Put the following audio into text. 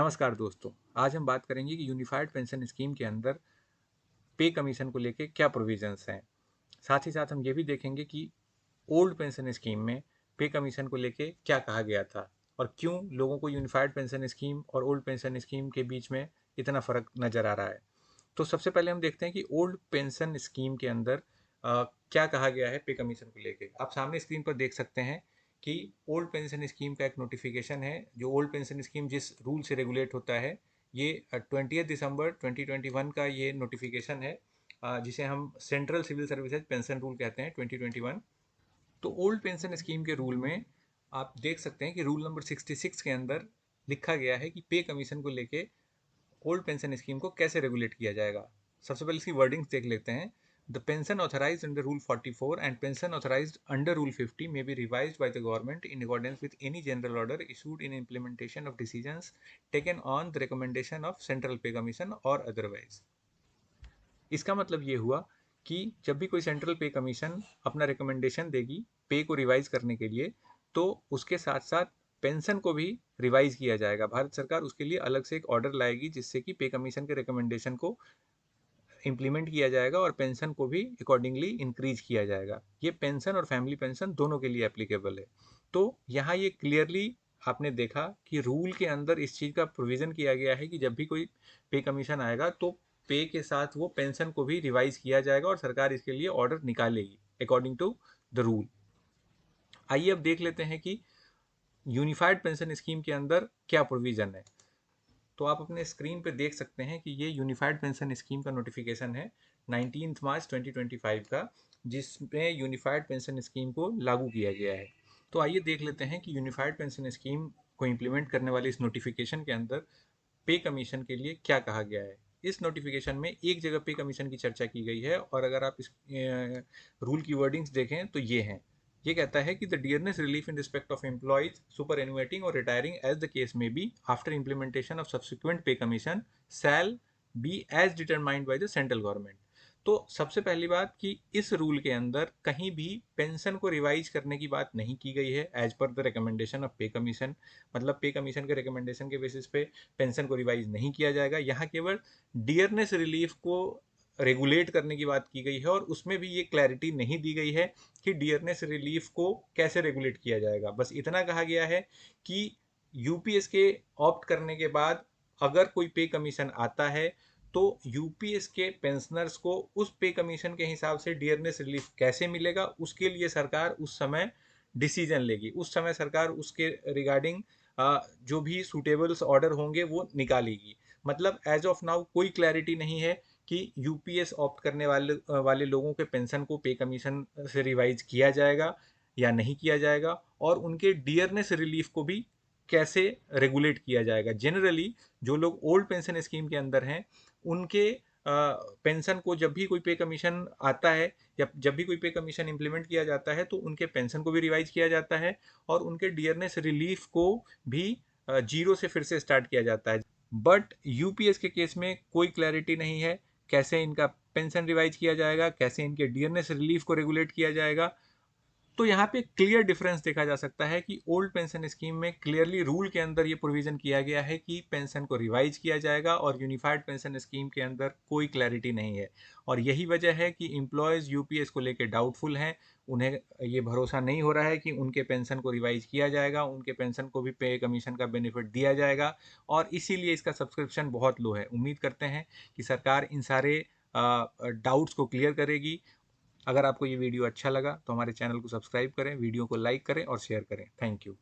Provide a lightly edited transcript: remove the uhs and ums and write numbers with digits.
नमस्कार दोस्तों, आज हम बात करेंगे कि यूनिफाइड पेंशन स्कीम के अंदर पे कमीशन को लेके क्या प्रोविजंस हैं। साथ ही साथ हम ये भी देखेंगे कि ओल्ड पेंशन स्कीम में पे कमीशन को लेके क्या कहा गया था और क्यों लोगों को यूनिफाइड पेंशन स्कीम और ओल्ड पेंशन स्कीम के बीच में इतना फ़र्क नज़र आ रहा है। तो सबसे पहले हम देखते हैं कि ओल्ड पेंशन स्कीम के अंदर क्या कहा गया है पे कमीशन को लेके। आप सामने स्क्रीन पर देख सकते हैं कि ओल्ड पेंशन स्कीम का एक नोटिफिकेशन है। जो ओल्ड पेंशन स्कीम जिस रूल से रेगुलेट होता है, ये 20 दिसंबर 2021 का ये नोटिफिकेशन है, जिसे हम central civil services pension rule कहते हैं 2021। तो ओल्ड पेंशन स्कीम के रूल में आप देख सकते हैं कि रूल नंबर 66 के अंदर लिखा गया है कि पे कमीशन को लेके ओल्ड पेंशन स्कीम को कैसे रेगुलेट किया जाएगा। सबसे पहले इसकी वर्डिंग्स देख लेते हैं। The pension authorised under rule 44 and pension authorised under rule 50 may be revised by the government in accordance with any general order issued in implementation of decisions taken on the recommendation of central pay commission or otherwise। इसका मतलब ये हुआ कि जब भी कोई central पे commission अपना रिकमेंडेशन देगी पे को रिवाइज करने के लिए, तो उसके साथ साथ पेंशन को भी रिवाइज किया जाएगा। भारत सरकार उसके लिए अलग से एक ऑर्डर लाएगी जिससे कि पे कमीशन के रिकमेंडेशन को इम्प्लीमेंट किया जाएगा और पेंशन को भी अकॉर्डिंगली इंक्रीज किया जाएगा। ये पेंशन और फैमिली पेंशन दोनों के लिए एप्लीकेबल है। तो यहाँ ये क्लियरली आपने देखा कि रूल के अंदर इस चीज़ का प्रोविज़न किया गया है कि जब भी कोई पे कमीशन आएगा तो पे के साथ वो पेंशन को भी रिवाइज किया जाएगा और सरकार इसके लिए ऑर्डर निकालेगी अकॉर्डिंग टू द रूल। आइए अब देख लेते हैं कि यूनिफाइड पेंशन स्कीम के अंदर क्या प्रोविज़न है। तो आप अपने स्क्रीन पे देख सकते हैं कि ये यूनिफाइड पेंशन स्कीम का नोटिफिकेशन है 19 मार्च 2025 का, जिसमें यूनिफाइड पेंशन स्कीम को लागू किया गया है। तो आइए देख लेते हैं कि यूनिफाइड पेंशन स्कीम को इम्प्लीमेंट करने वाले इस नोटिफिकेशन के अंदर पे कमीशन के लिए क्या कहा गया है। इस नोटिफिकेशन में एक जगह पे कमीशन की चर्चा की गई है और अगर आप इस रूल की वर्डिंग्स देखें तो ये हैं। ये कहता है कि the dearness relief in respect of employees superannuating और retiring as the case may be after implementation of subsequent pay commission shall be as determined by the central government. तो सबसे पहली बात कि इस रूल के अंदर कहीं भी पेंशन को रिवाइज करने की बात नहीं की गई है as per the recommendation of pay commission. मतलब पे कमीशन के रिकमेंडेशन के बेसिस पे पेंशन को रिवाइज नहीं किया जाएगा। यहाँ केवल डियरनेस रिलीफ को रेगुलेट करने की बात की गई है और उसमें भी ये क्लैरिटी नहीं दी गई है कि डियरनेस रिलीफ को कैसे रेगुलेट किया जाएगा। बस इतना कहा गया है कि यूपीएस के ऑप्ट करने के बाद अगर कोई पे कमीशन आता है तो यूपीएस के पेंशनर्स को उस पे कमीशन के हिसाब से डियरनेस रिलीफ कैसे मिलेगा, उसके लिए सरकार उस समय डिसीजन लेगी। उस समय सरकार उसके रिगार्डिंग जो भी सूटेबल्स ऑर्डर होंगे वो निकालेगी। मतलब एज ऑफ नाउ कोई क्लैरिटी नहीं है कि यूपीएस ऑप्ट करने वाले लोगों के पेंशन को पे कमीशन से रिवाइज किया जाएगा या नहीं किया जाएगा और उनके डियरनेस रिलीफ को भी कैसे रेगुलेट किया जाएगा। जनरली जो लोग ओल्ड पेंशन स्कीम के अंदर हैं उनके पेंशन को जब भी कोई पे कमीशन आता है या जब भी कोई पे कमीशन इम्प्लीमेंट किया जाता है तो उनके पेंशन को भी रिवाइज किया जाता है और उनके डियरनेस रिलीफ को भी जीरो से फिर से स्टार्ट किया जाता है। बट यूपीएस के केस में कोई क्लैरिटी नहीं है कैसे इनका पेंशन रिवाइज किया जाएगा, कैसे इनके डियरनेस रिलीफ को रेगुलेट किया जाएगा। तो यहाँ पे क्लियर डिफरेंस देखा जा सकता है कि ओल्ड पेंशन स्कीम में क्लियरली रूल के अंदर ये प्रोविजन किया गया है कि पेंशन को रिवाइज किया जाएगा और यूनिफाइड पेंशन स्कीम के अंदर कोई क्लैरिटी नहीं है। और यही वजह है कि एम्प्लॉयज़ यूपीएस को लेकर डाउटफुल हैं। उन्हें ये भरोसा नहीं हो रहा है कि उनके पेंशन को रिवाइज किया जाएगा, उनके पेंशन को भी पे कमीशन का बेनिफिट दिया जाएगा और इसीलिए इसका सब्सक्रिप्शन बहुत लो है। उम्मीद करते हैं कि सरकार इन सारे डाउट्स को क्लियर करेगी। अगर आपको ये वीडियो अच्छा लगा तो हमारे चैनल को सब्सक्राइब करें, वीडियो को लाइक करें और शेयर करें। Thank you.